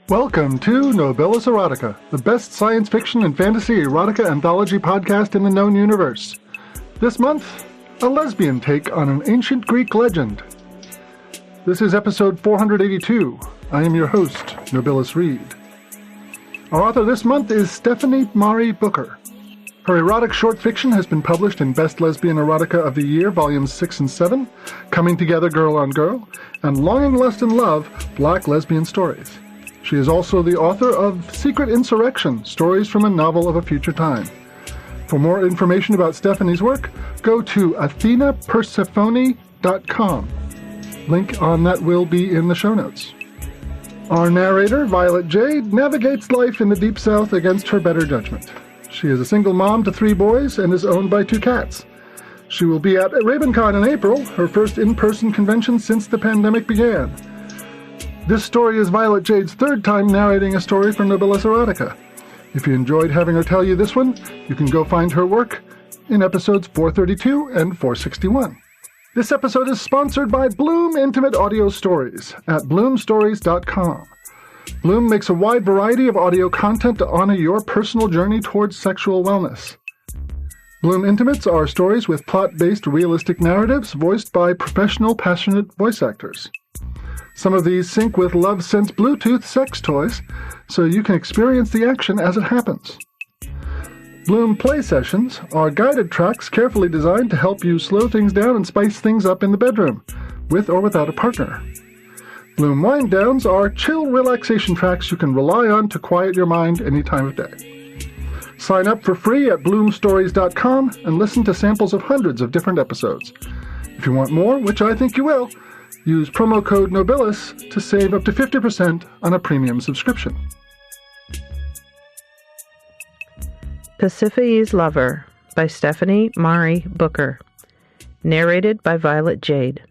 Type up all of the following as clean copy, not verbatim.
Welcome to Nobilis Erotica, the best science fiction and fantasy erotica anthology podcast in the known universe. This month, a lesbian take on an ancient Greek legend. This is episode 482. I am your host, Nobilis Reed. Our author this month is Stephani Maari Booker. Her erotic short fiction has been published in Best Lesbian Erotica of the Year, Volumes 6 and 7, Coming Together Girl on Girl, and Longing, Lust, and Love, Black Lesbian Stories. She is also the author of Secret Insurrection, Stories from a Novel of a Future Time. For more information about Stephani's work, go to athenapersephone.com. Link on that will be in the show notes. Our narrator, Violet Jade, navigates life in the Deep South against her better judgment. She is a single mom to 3 boys and is owned by 2 cats. She will be at RavenCon in April, her first in-person convention since the pandemic began. This story is Violet Jade's 3rd time narrating a story for Nobilis Erotica. If you enjoyed having her tell you this one, you can go find her work in episodes 432 and 461. This episode is sponsored by Bloom Intimate Audio Stories at bloomstories.com. Bloom makes a wide variety of audio content to honor your personal journey towards sexual wellness. Bloom Intimates are stories with plot-based realistic narratives voiced by professional, passionate voice actors. Some of these sync with LoveSense Bluetooth sex toys, so you can experience the action as it happens. Bloom Play Sessions are guided tracks carefully designed to help you slow things down and spice things up in the bedroom, with or without a partner. Bloom Wind Downs are chill relaxation tracks you can rely on to quiet your mind any time of day. Sign up for free at bloomstories.com and listen to samples of hundreds of different episodes. If you want more, which I think you will, use promo code NOBILIS to save up to 50% on a premium subscription. Pasiphae's Lover by Stephani Maari Booker. Narrated by Violet Jade.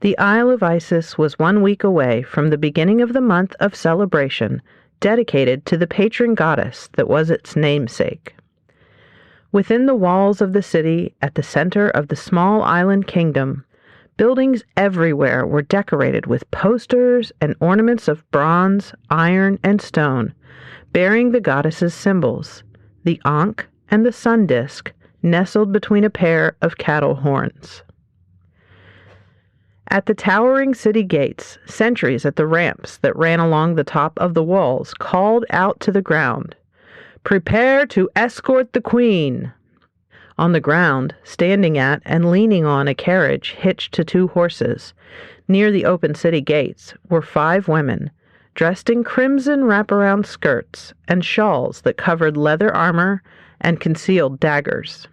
The Isle of Isis was 1 week away from the beginning of the month of celebration dedicated to the patron goddess that was its namesake. Within the walls of the city, at the center of the small island kingdom, buildings everywhere were decorated with posters and ornaments of bronze, iron, and stone, bearing the goddess's symbols, the ankh and the sun disk, nestled between a pair of cattle horns. At the towering city gates, sentries at the ramps that ran along the top of the walls called out to the ground, "Prepare to escort the queen." On the ground, standing at and leaning on a carriage hitched to 2 horses, near the open city gates, were 5 women, dressed in crimson wraparound skirts and shawls that covered leather armor and concealed daggers.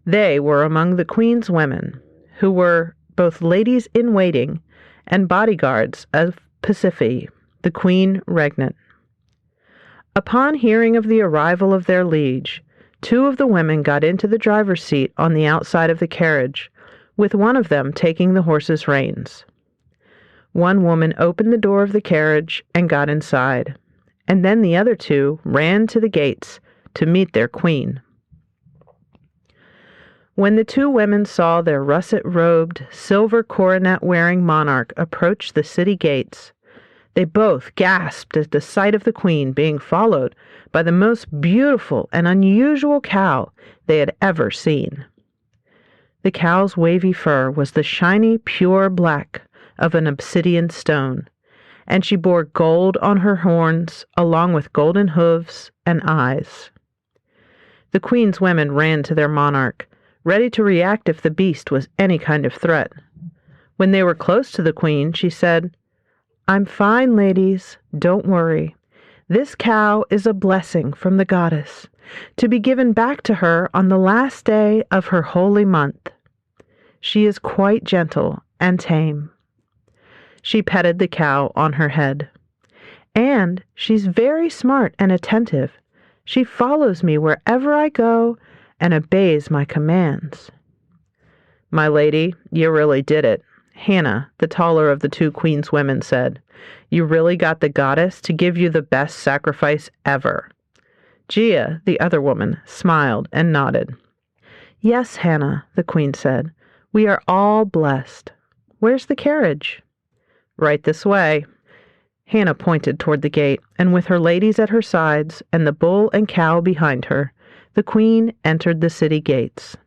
They were among the queen's women, who were both ladies-in-waiting and bodyguards of Pasiphae, the queen regnant. Upon hearing of the arrival of their liege, 2 of the women got into the driver's seat on the outside of the carriage, with one of them taking the horse's reins. One woman opened the door of the carriage and got inside, and then the other 2 ran to the gates to meet their queen. When the 2 women saw their russet-robed, silver coronet-wearing monarch approach the city gates, they both gasped at the sight of the queen being followed by the most beautiful and unusual cow they had ever seen. The cow's wavy fur was the shiny, pure black of an obsidian stone, and she bore gold on her horns along with golden hooves and eyes. The queen's women ran to their monarch, ready to react if the beast was any kind of threat. When they were close to the queen, she said, "I'm fine, ladies. Don't worry. This cow is a blessing from the goddess, to be given back to her on the last day of her holy month. She is quite gentle and tame." She petted the cow on her head. "And she's very smart and attentive. She follows me wherever I go and obeys my commands." "My lady, you really did it," Hannah, the taller of the 2 queen's women, said. "You really got the goddess to give you the best sacrifice ever." Gia, the other woman, smiled and nodded. "Yes, Hannah," the queen said. "We are all blessed. Where's the carriage?" Right this way." Hannah pointed toward the gate, and with her ladies at her sides and the bull and cow behind her, the queen entered the city gates.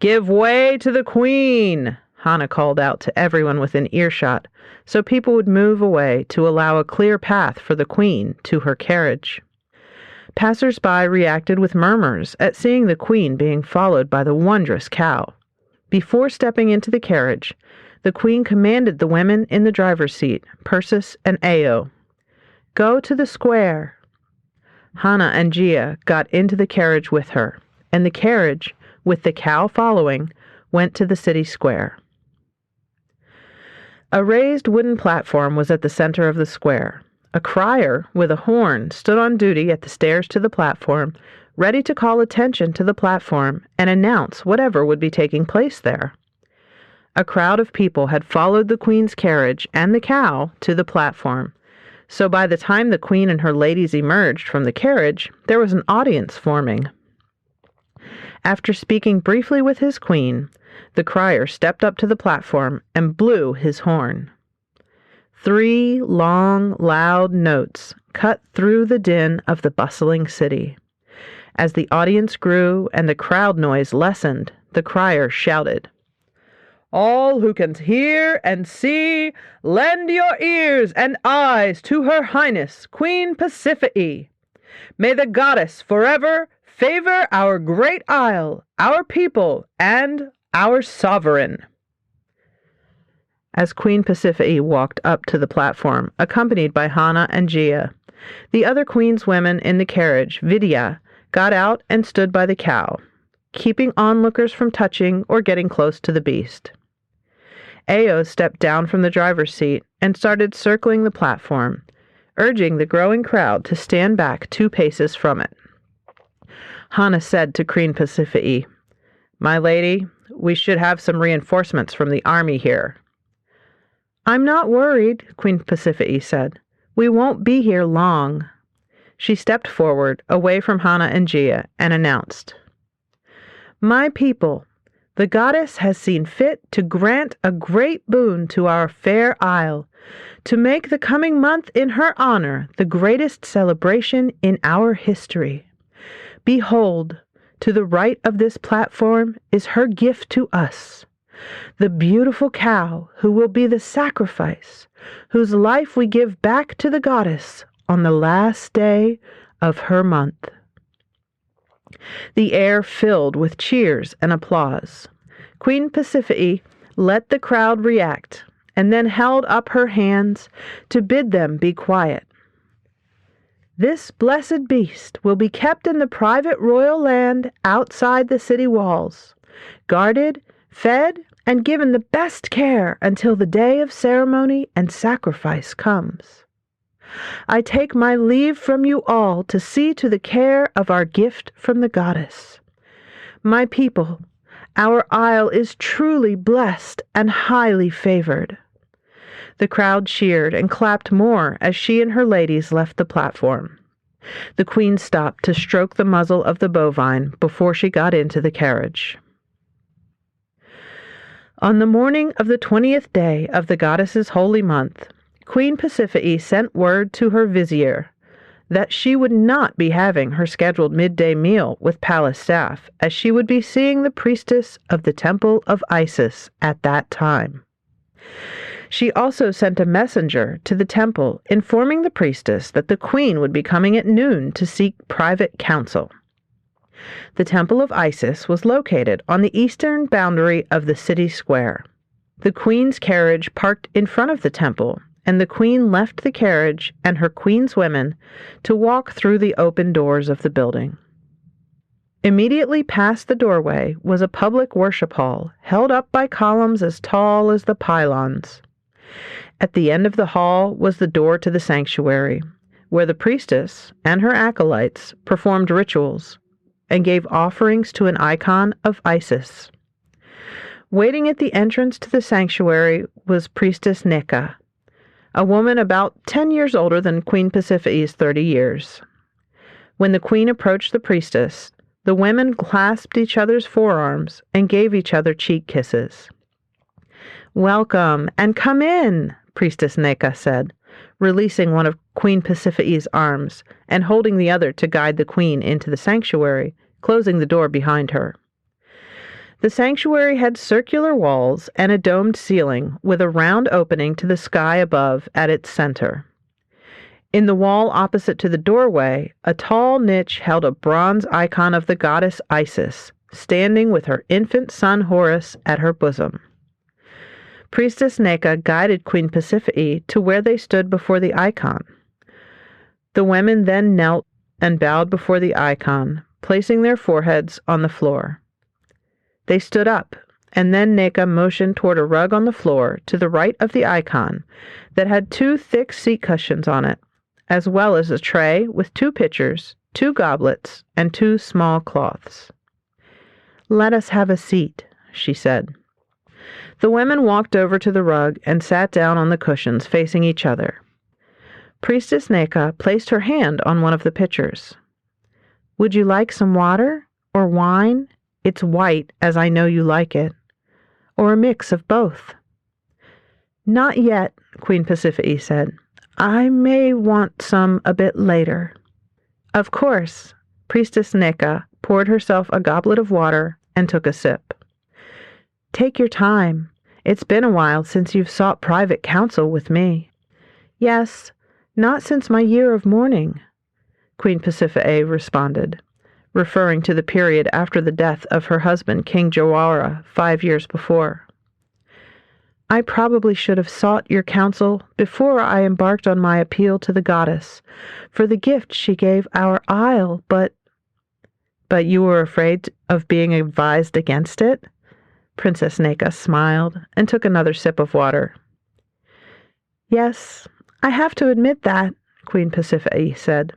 "Give way to the queen!" Hannah called out to everyone within earshot, so people would move away to allow a clear path for the queen to her carriage. Passers-by reacted with murmurs at seeing the queen being followed by the wondrous cow. Before stepping into the carriage, the queen commanded the women in the driver's seat, Persis and Ao, "Go to the square." Hannah and Gia got into the carriage with her, and the carriage, with the cow following, went to the city square. A raised wooden platform was at the center of the square. A crier with a horn stood on duty at the stairs to the platform, ready to call attention to the platform and announce whatever would be taking place there. A crowd of people had followed the queen's carriage and the cow to the platform, so by the time the queen and her ladies emerged from the carriage, there was an audience forming. After speaking briefly with his queen, the crier stepped up to the platform and blew his horn. 3 long, loud notes cut through the din of the bustling city. As the audience grew and the crowd noise lessened, the crier shouted, "All who can hear and see, lend your ears and eyes to Her Highness Queen Pasiphae. May the goddess forever favor our great isle, our people, and our sovereign." As Queen Pasiphae walked up to the platform, accompanied by Hannah and Gia, the other queen's women in the carriage, Vidya, got out and stood by the cow, keeping onlookers from touching or getting close to the beast. Ao stepped down from the driver's seat and started circling the platform, urging the growing crowd to stand back 2 paces from it. Hannah said to Queen Pasiphae, "My lady, we should have some reinforcements from the army here." "I'm not worried," Queen Pasiphae said. "We won't be here long." She stepped forward, away from Hannah and Gia, and announced, "My people, the goddess has seen fit to grant a great boon to our fair isle, to make the coming month in her honor the greatest celebration in our history. Behold, to the right of this platform is her gift to us, the beautiful cow who will be the sacrifice, whose life we give back to the goddess on the last day of her month." The air filled with cheers and applause. Queen Pasiphae let the crowd react and then held up her hands to bid them be quiet. "This blessed beast will be kept in the private royal land outside the city walls, guarded, fed, and given the best care until the day of ceremony and sacrifice comes. I take my leave from you all to see to the care of our gift from the goddess. My people, our isle is truly blessed and highly favored." The crowd cheered and clapped more as she and her ladies left the platform. The queen stopped to stroke the muzzle of the bovine before she got into the carriage. On the morning of the 20th day of the goddess's holy month, Queen Pasiphae sent word to her vizier that she would not be having her scheduled midday meal with palace staff, as she would be seeing the priestess of the Temple of Isis at that time. She also sent a messenger to the temple informing the priestess that the queen would be coming at noon to seek private counsel. The Temple of Isis was located on the eastern boundary of the city square. The queen's carriage parked in front of the temple, and the queen left the carriage and her queen's women to walk through the open doors of the building. Immediately past the doorway was a public worship hall held up by columns as tall as the pylons. At the end of the hall was the door to the sanctuary, where the priestess and her acolytes performed rituals and gave offerings to an icon of Isis. Waiting at the entrance to the sanctuary was Priestess Nika, a woman about 10 years older than Queen Pasiphae's 30 years. When the queen approached the priestess, the women clasped each other's forearms and gave each other cheek kisses. "Welcome, and come in," Priestess Neka said, releasing one of Queen Pasiphae's arms and holding the other to guide the queen into the sanctuary, closing the door behind her. The sanctuary had circular walls and a domed ceiling with a round opening to the sky above at its center. In the wall opposite to the doorway, a tall niche held a bronze icon of the goddess Isis, standing with her infant son Horus at her bosom. Priestess Neka guided Queen Pasiphae to where they stood before the icon. The women then knelt and bowed before the icon, placing their foreheads on the floor. They stood up, and then Neka motioned toward a rug on the floor to the right of the icon that had 2 thick seat cushions on it, as well as a tray with 2 pitchers, 2 goblets, and 2 small cloths. "Let us have a seat," she said. The women walked over to the rug and sat down on the cushions facing each other. Priestess Neka placed her hand on one of the pitchers. "Would you like some water or wine? It's white, as I know you like it. Or a mix of both?" "Not yet," Queen Pasiphae said. "I may want some a bit later." Of course, Priestess Neka poured herself a goblet of water and took a sip. "Take your time. It's been a while since you've sought private counsel with me." "Yes, not since my year of mourning," Queen Pasiphae responded, referring to the period after the death of her husband, King Jawara, 5 years before. "I probably should have sought your counsel before I embarked on my appeal to the goddess for the gift she gave our isle, but—" "But you were afraid of being advised against it?" Princess Neka smiled and took another sip of water. "Yes, I have to admit that," Queen Pasiphae said.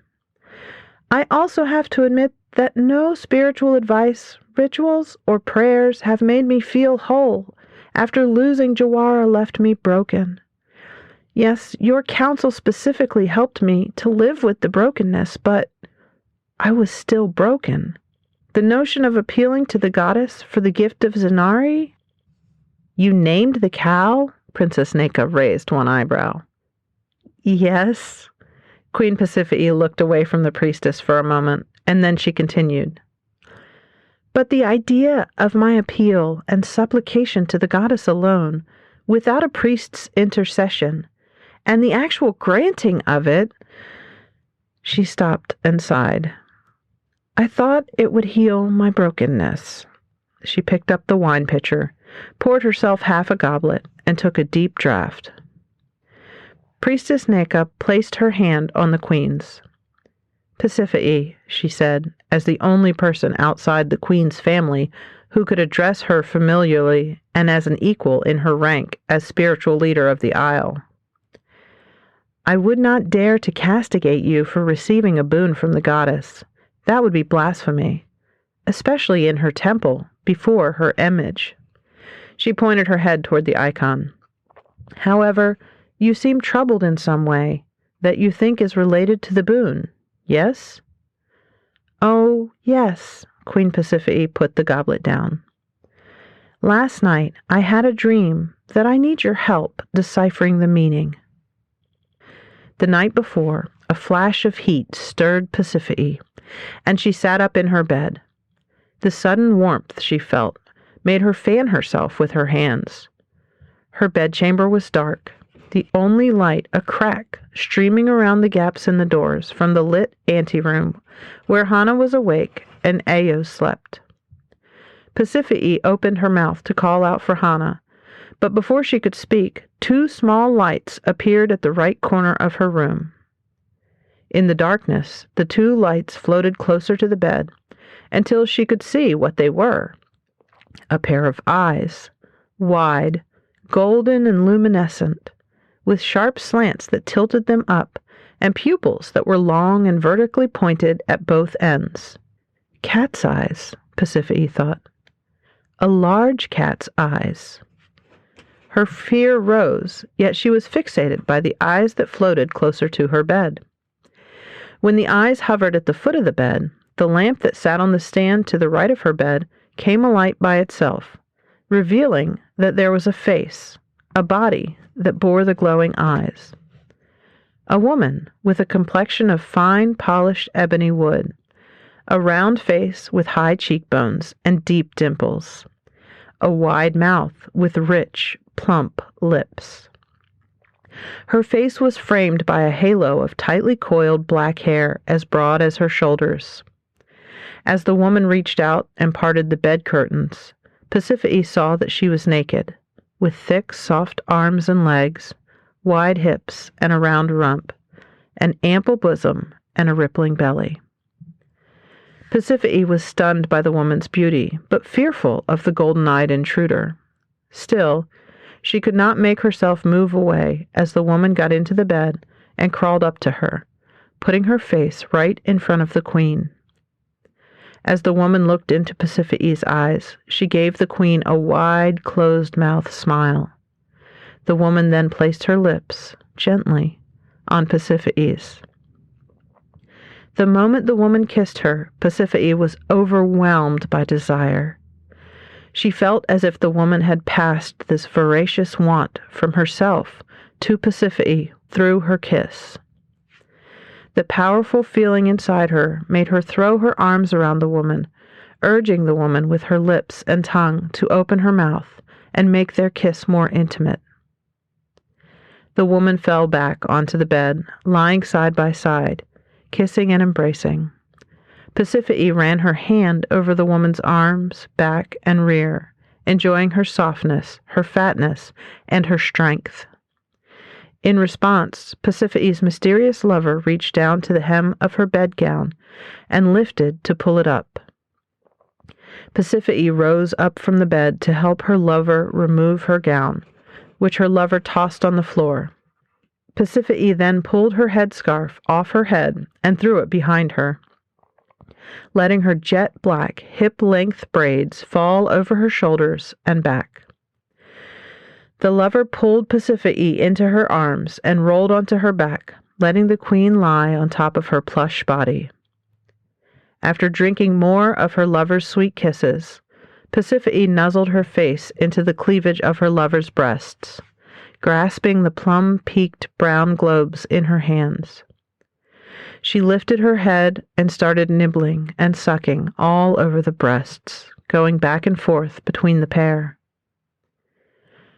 "I also have to admit that no spiritual advice, rituals, or prayers have made me feel whole after losing Jawara left me broken. Yes, your counsel specifically helped me to live with the brokenness, but I was still broken. The notion of appealing to the goddess for the gift of Zenari?" "You named the cow?" Princess Neka raised one eyebrow. "Yes." Queen Pasiphae looked away from the priestess for a moment, and then she continued. "But the idea of my appeal and supplication to the goddess alone, without a priest's intercession, and the actual granting of it—" She stopped and sighed. "I thought it would heal my brokenness." She picked up the wine pitcher, poured herself half a goblet, and took a deep draught. Priestess Neka placed her hand on the queen's. "Pasiphae," she said, as the only person outside the queen's family who could address her familiarly and as an equal in her rank as spiritual leader of the Isle. "I would not dare to castigate you for receiving a boon from the goddess. That would be blasphemy, especially in her temple, before her image." She pointed her head toward the icon. "However, you seem troubled in some way that you think is related to the boon, yes?" "Oh, yes." Queen Pasiphae put the goblet down. "Last night I had a dream that I need your help deciphering the meaning." The night before, a flash of heat stirred Pasiphae, and she sat up in her bed. The sudden warmth she felt made her fan herself with her hands. Her bedchamber was dark, the only light a crack streaming around the gaps in the doors from the lit anteroom where Hana was awake and Ayo slept. Pasiphae opened her mouth to call out for Hana, but before she could speak, 2 small lights appeared at the right corner of her room. In the darkness, the 2 lights floated closer to the bed until she could see what they were. A pair of eyes, wide, golden and luminescent, with sharp slants that tilted them up, and pupils that were long and vertically pointed at both ends. Cat's eyes, Pasiphae thought. A large cat's eyes. Her fear rose, yet she was fixated by the eyes that floated closer to her bed. When the eyes hovered at the foot of the bed, the lamp that sat on the stand to the right of her bed came alight by itself, revealing that there was a face, a body that bore the glowing eyes. A woman with a complexion of fine, polished ebony wood, a round face with high cheekbones and deep dimples, a wide mouth with rich, plump lips. Her face was framed by a halo of tightly coiled black hair as broad as her shoulders. As the woman reached out and parted the bed curtains, Pasiphae saw that she was naked, with thick, soft arms and legs, wide hips and a round rump, an ample bosom and a rippling belly. Pasiphae was stunned by the woman's beauty, but fearful of the golden-eyed intruder. Still, she could not make herself move away as the woman got into the bed and crawled up to her, putting her face right in front of the queen. As the woman looked into Pasiphae's eyes, she gave the queen a wide, closed-mouthed smile. The woman then placed her lips, gently, on Pasiphae's. The moment the woman kissed her, Pasiphae was overwhelmed by desire. She felt as if the woman had passed this voracious want from herself to Pasiphae through her kiss. The powerful feeling inside her made her throw her arms around the woman, urging the woman with her lips and tongue to open her mouth and make their kiss more intimate. The woman fell back onto the bed, lying side by side, kissing and embracing. Pasiphae ran her hand over the woman's arms, back, and rear, enjoying her softness, her fatness, and her strength. In response, Pasiphae's mysterious lover reached down to the hem of her bedgown and lifted to pull it up. Pasiphae rose up from the bed to help her lover remove her gown, which her lover tossed on the floor. Pasiphae then pulled her headscarf off her head and threw it behind her, letting her jet-black, hip-length braids fall over her shoulders and back. The lover pulled Pasiphae into her arms and rolled onto her back, letting the queen lie on top of her plush body. After drinking more of her lover's sweet kisses, Pasiphae nuzzled her face into the cleavage of her lover's breasts, grasping the plum-peaked brown globes in her hands. She lifted her head and started nibbling and sucking all over the breasts, going back and forth between the pair.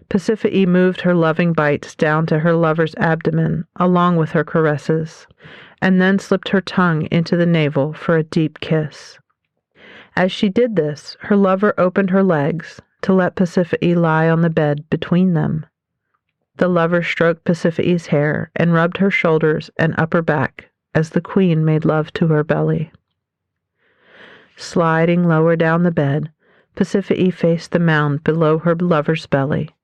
Pasiphae moved her loving bites down to her lover's abdomen along with her caresses, and then slipped her tongue into the navel for a deep kiss. As she did this, her lover opened her legs to let Pasiphae lie on the bed between them. The lover stroked Pasiphae's hair and rubbed her shoulders and upper back as the queen made love to her belly. Sliding lower down the bed, Pasiphae faced the mound below her lover's belly,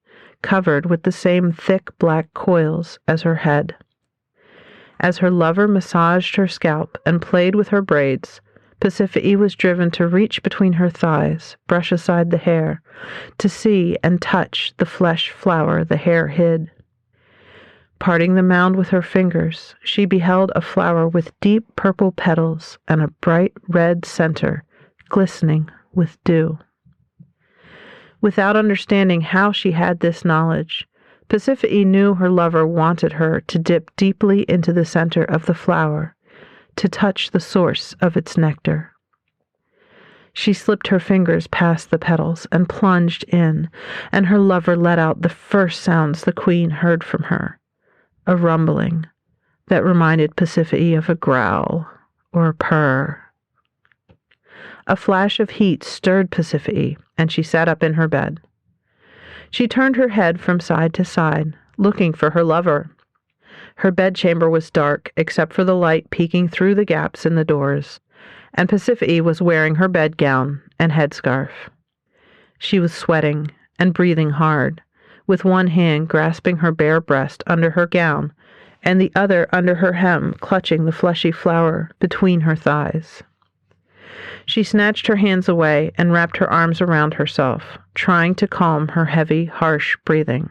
covered with the same thick black coils as her head. As her lover massaged her scalp and played with her braids, Pasiphae was driven to reach between her thighs, brush aside the hair, to see and touch the flesh flower the hair hid. Parting the mound with her fingers, she beheld a flower with deep purple petals and a bright red center, glistening with dew. Without understanding how she had this knowledge, Pasiphae knew her lover wanted her to dip deeply into the center of the flower, to touch the source of its nectar. She slipped her fingers past the petals and plunged in, and her lover let out the first sounds the queen heard from her, a rumbling that reminded Pasiphae of a growl or a purr. A flash of heat stirred Pasiphae, and she sat up in her bed. She turned her head from side to side, looking for her lover. Her bedchamber was dark, except for the light peeking through the gaps in the doors, and Pasiphae was wearing her bedgown and headscarf. She was sweating and breathing hard, with one hand grasping her bare breast under her gown, and the other under her hem clutching the fleshy flower between her thighs. She snatched her hands away and wrapped her arms around herself, trying to calm her heavy, harsh breathing.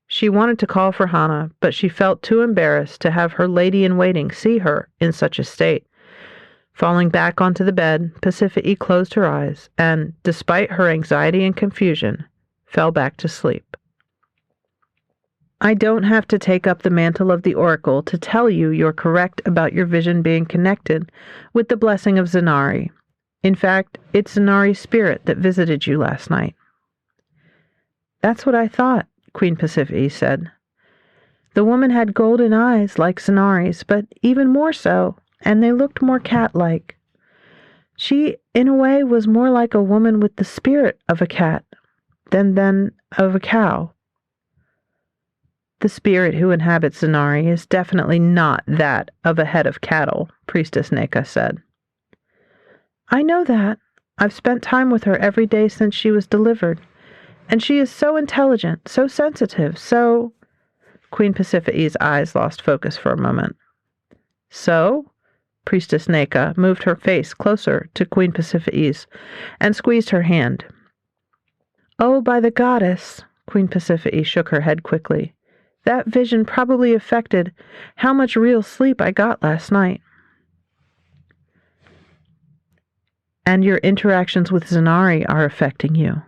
She wanted to call for Hannah, but she felt too embarrassed to have her lady-in-waiting see her in such a state. Falling back onto the bed, Pasiphae closed her eyes and, despite her anxiety and confusion, fell back to sleep. I don't have to take up the mantle of the oracle to tell you you're correct about your vision being connected with the blessing of Zanari. In fact, it's Zanari's spirit that visited you last night. That's what I thought, Queen Pasiphae said. The woman had golden eyes like Zanari's, but even more so, and they looked more cat-like. She, in a way, was more like a woman with the spirit of a cat than of a cow. The spirit who inhabits Zanari is definitely not that of a head of cattle, Priestess Neka said. I know that. I've spent time with her every day since she was delivered. And she is so intelligent, so sensitive, so... Queen Pasiphae's eyes lost focus for a moment. So? Priestess Neka moved her face closer to Queen Pasiphae's and squeezed her hand. Oh, by the goddess, Queen Pasiphae shook her head quickly. That vision probably affected how much real sleep I got last night. And your interactions with Zanari are affecting you.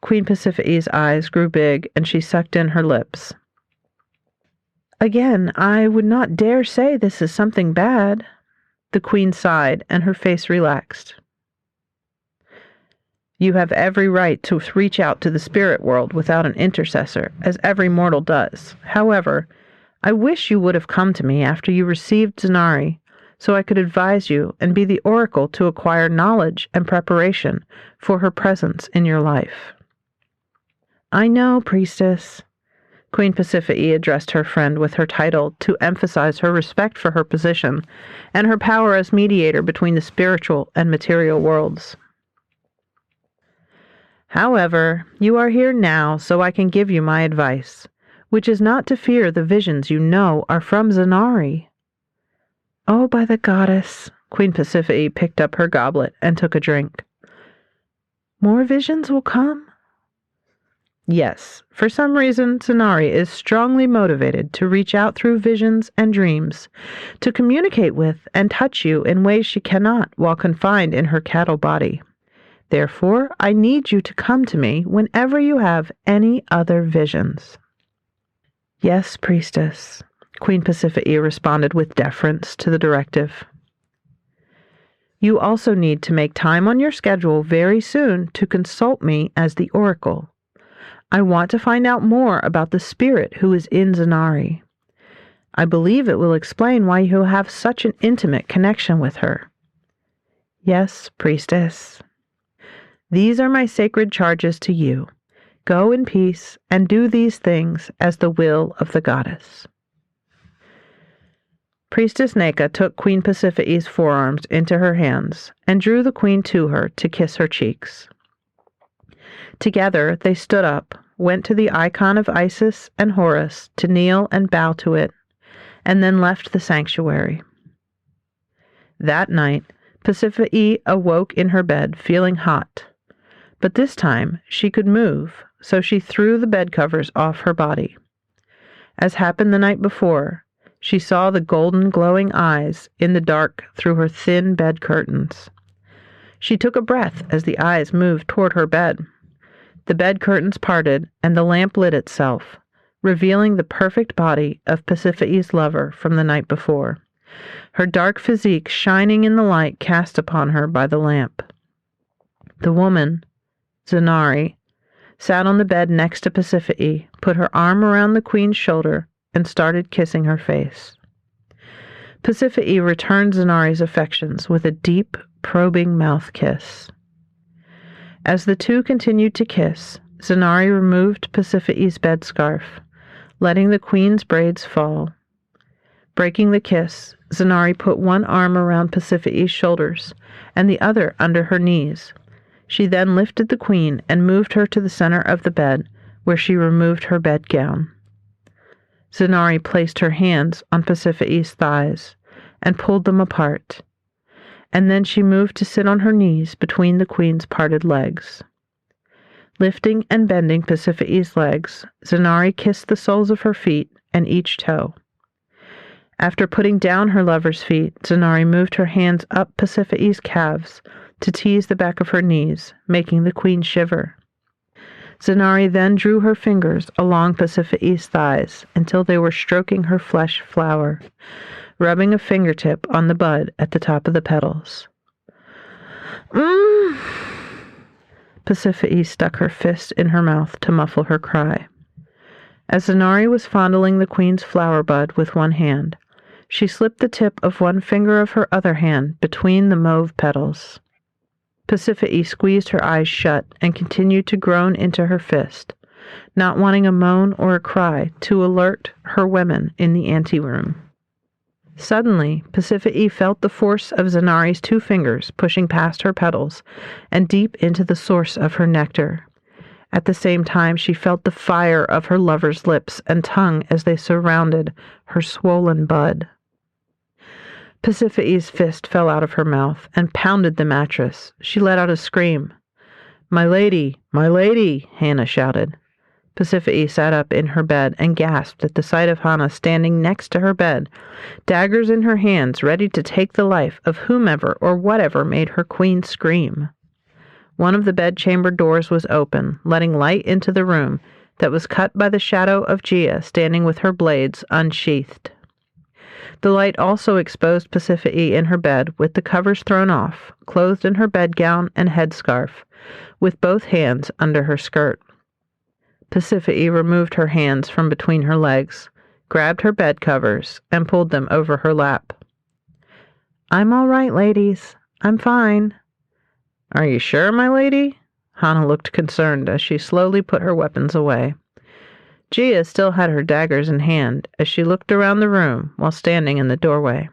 Queen Pasiphae's eyes grew big, and she sucked in her lips. Again, I would not dare say this is something bad. The queen sighed, and her face relaxed. You have every right to reach out to the spirit world without an intercessor, as every mortal does. However, I wish you would have come to me after you received Zanari, so I could advise you and be the oracle to acquire knowledge and preparation for her presence in your life. I know, priestess. Queen Pasiphae addressed her friend with her title to emphasize her respect for her position and her power as mediator between the spiritual and material worlds. However, you are here now so I can give you my advice, which is not to fear the visions you know are from Zanari. Oh, by the goddess, Queen Pasiphae picked up her goblet and took a drink. More visions will come? Yes, for some reason, Zanari is strongly motivated to reach out through visions and dreams, to communicate with and touch you in ways she cannot while confined in her cattle body. Therefore, I need you to come to me whenever you have any other visions. Yes, priestess, Queen Pasiphae responded with deference to the directive. You also need to make time on your schedule very soon to consult me as the oracle. I want to find out more about the spirit who is in Zanari. I believe it will explain why you have such an intimate connection with her. Yes, priestess. These are my sacred charges to you. Go in peace and do these things as the will of the goddess. Priestess Neka took Queen Pasiphae's forearms into her hands and drew the queen to her to kiss her cheeks. Together they stood up, went to the icon of Isis and Horus to kneel and bow to it, and then left the sanctuary. That night, Pasiphae awoke in her bed feeling hot, but this time she could move, so she threw the bed covers off her body. As happened the night before, she saw the golden glowing eyes in the dark through her thin bed curtains. She took a breath as the eyes moved toward her bed. The bed curtains parted, and the lamp lit itself, revealing the perfect body of Pasiphae's lover from the night before, her dark physique shining in the light cast upon her by the lamp. The woman, Zanari, sat on the bed next to Pasiphae, put her arm around the queen's shoulder, and started kissing her face. Pasiphae returned Zanari's affections with a deep, probing mouth kiss. As the two continued to kiss, Zanari removed Pasiphae's bed scarf, letting the queen's braids fall. Breaking the kiss, Zanari put one arm around Pasiphae's shoulders and the other under her knees. She then lifted the queen and moved her to the center of the bed, where she removed her bedgown. Zanari placed her hands on Pasiphae's thighs and pulled them apart, and then she moved to sit on her knees between the queen's parted legs. Lifting and bending Pasiphae's legs, Zanari kissed the soles of her feet and each toe. After putting down her lover's feet, Zanari moved her hands up Pasiphae's calves to tease the back of her knees, making the queen shiver. Zenari then drew her fingers along Pasiphae's thighs until they were stroking her flesh flower, rubbing a fingertip on the bud at the top of the petals. Pasiphae stuck her fist in her mouth to muffle her cry. As Zenari was fondling the queen's flower bud with one hand, she slipped the tip of one finger of her other hand between the mauve petals. Pasiphae squeezed her eyes shut and continued to groan into her fist, not wanting a moan or a cry to alert her women in the anteroom. Suddenly, Pasiphae felt the force of Zenari's 2 fingers pushing past her petals and deep into the source of her nectar. At the same time, she felt the fire of her lover's lips and tongue as they surrounded her swollen bud. Pasiphae's fist fell out of her mouth and pounded the mattress. She let out a scream. My lady, Hannah shouted. Pasiphae sat up in her bed and gasped at the sight of Hannah standing next to her bed, daggers in her hands, ready to take the life of whomever or whatever made her queen scream. One of the bedchamber doors was open, letting light into the room that was cut by the shadow of Gia standing with her blades unsheathed. The light also exposed Pasiphae in her bed with the covers thrown off, clothed in her bedgown and headscarf, with both hands under her skirt. Pasiphae removed her hands from between her legs, grabbed her bed covers, and pulled them over her lap. I'm all right, ladies. I'm fine. Are you sure, my lady? Hannah looked concerned as she slowly put her weapons away. Gia still had her daggers in hand as she looked around the room while standing in the doorway.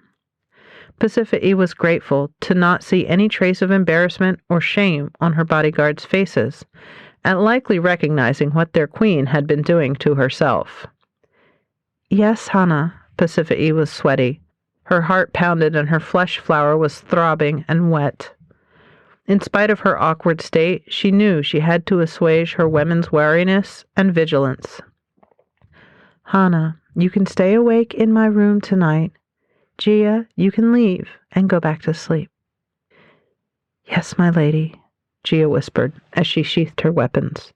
Pasiphae was grateful to not see any trace of embarrassment or shame on her bodyguards' faces, at likely recognizing what their queen had been doing to herself. Yes, Hannah. Pasiphae was sweaty. Her heart pounded and her flesh flower was throbbing and wet. In spite of her awkward state, she knew she had to assuage her women's wariness and vigilance. Hannah, you can stay awake in my room tonight. Gia, you can leave and go back to sleep. Yes, my lady, Gia whispered as she sheathed her weapons.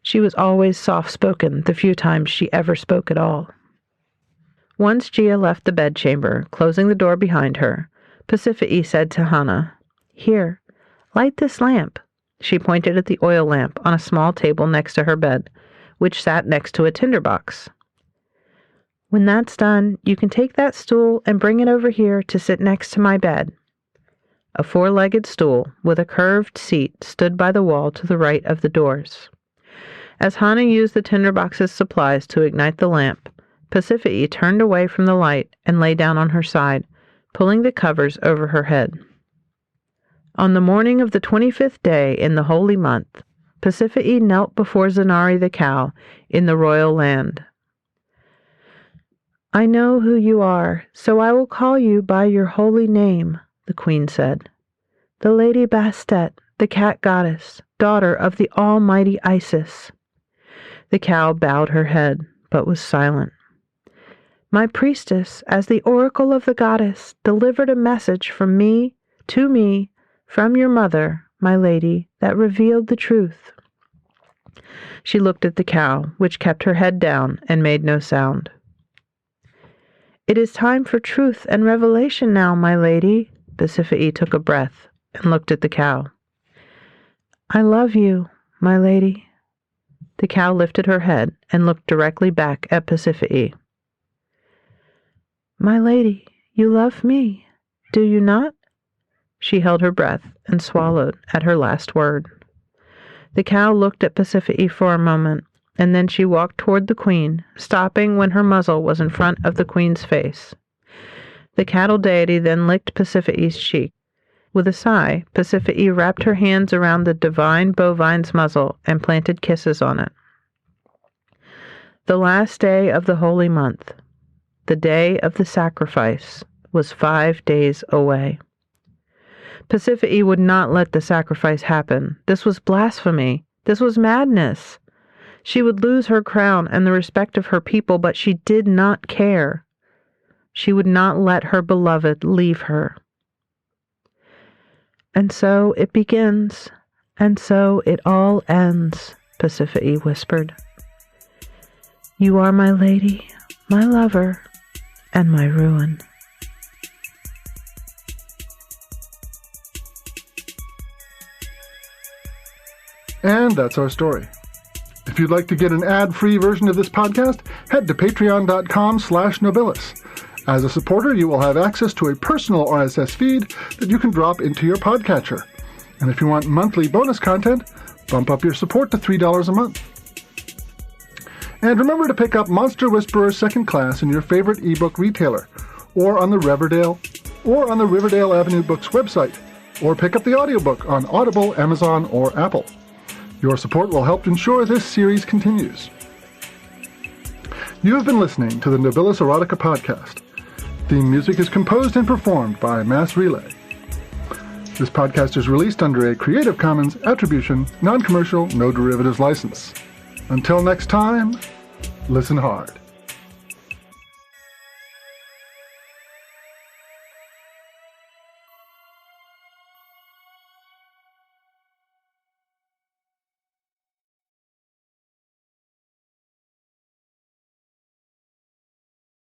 She was always soft-spoken the few times she ever spoke at all. Once Gia left the bedchamber, closing the door behind her, Pasiphae said to Hannah, Here, light this lamp. She pointed at the oil lamp on a small table next to her bed, which sat next to a tinderbox. When that's done, you can take that stool and bring it over here to sit next to my bed. A 4-legged stool with a curved seat stood by the wall to the right of the doors. As Hannah used the tinderbox's supplies to ignite the lamp, Pasiphae turned away from the light and lay down on her side, pulling the covers over her head. On the morning of the 25th day in the holy month, Pasiphae knelt before Zenari the cow in the royal land. I know who you are, so I will call you by your holy name, the queen said. The Lady Bastet, the cat goddess, daughter of the almighty Isis. The cow bowed her head, but was silent. My priestess, as the oracle of the goddess, delivered a message from me, to me, from your mother, my lady, that revealed the truth. She looked at the cow, which kept her head down and made no sound. It is time for truth and revelation now, my lady. Pasiphae took a breath and looked at the cow. I love you, my lady. The cow lifted her head and looked directly back at Pasiphae. My lady, you love me, do you not? She held her breath and swallowed at her last word. The cow looked at Pasiphae for a moment, and then she walked toward the queen, stopping when her muzzle was in front of the queen's face. The cattle deity then licked Pasiphae's cheek. With a sigh, Pasiphae wrapped her hands around the divine bovine's muzzle and planted kisses on it. The last day of the holy month, the day of the sacrifice, was 5 days away. Pasiphae would not let the sacrifice happen. This was blasphemy. This was madness. She would lose her crown and the respect of her people, but she did not care. She would not let her beloved leave her. And so it begins, and so it all ends, Pasiphae whispered. You are my lady, my lover, and my ruin. And that's our story. If you'd like to get an ad-free version of this podcast, head to patreon.com/nobilis. As a supporter, you will have access to a personal RSS feed that you can drop into your podcatcher. And if you want monthly bonus content, bump up your support to $3 a month. And remember to pick up Monster Whisperer Second Class in your favorite ebook retailer, or on the Riverdale Avenue Books website, or pick up the audiobook on Audible, Amazon, or Apple. Your support will help ensure this series continues. You have been listening to the Nobilis Erotica podcast. Theme music is composed and performed by Mass Relay. This podcast is released under a Creative Commons Attribution, Non-Commercial, No Derivatives license. Until next time, listen hard.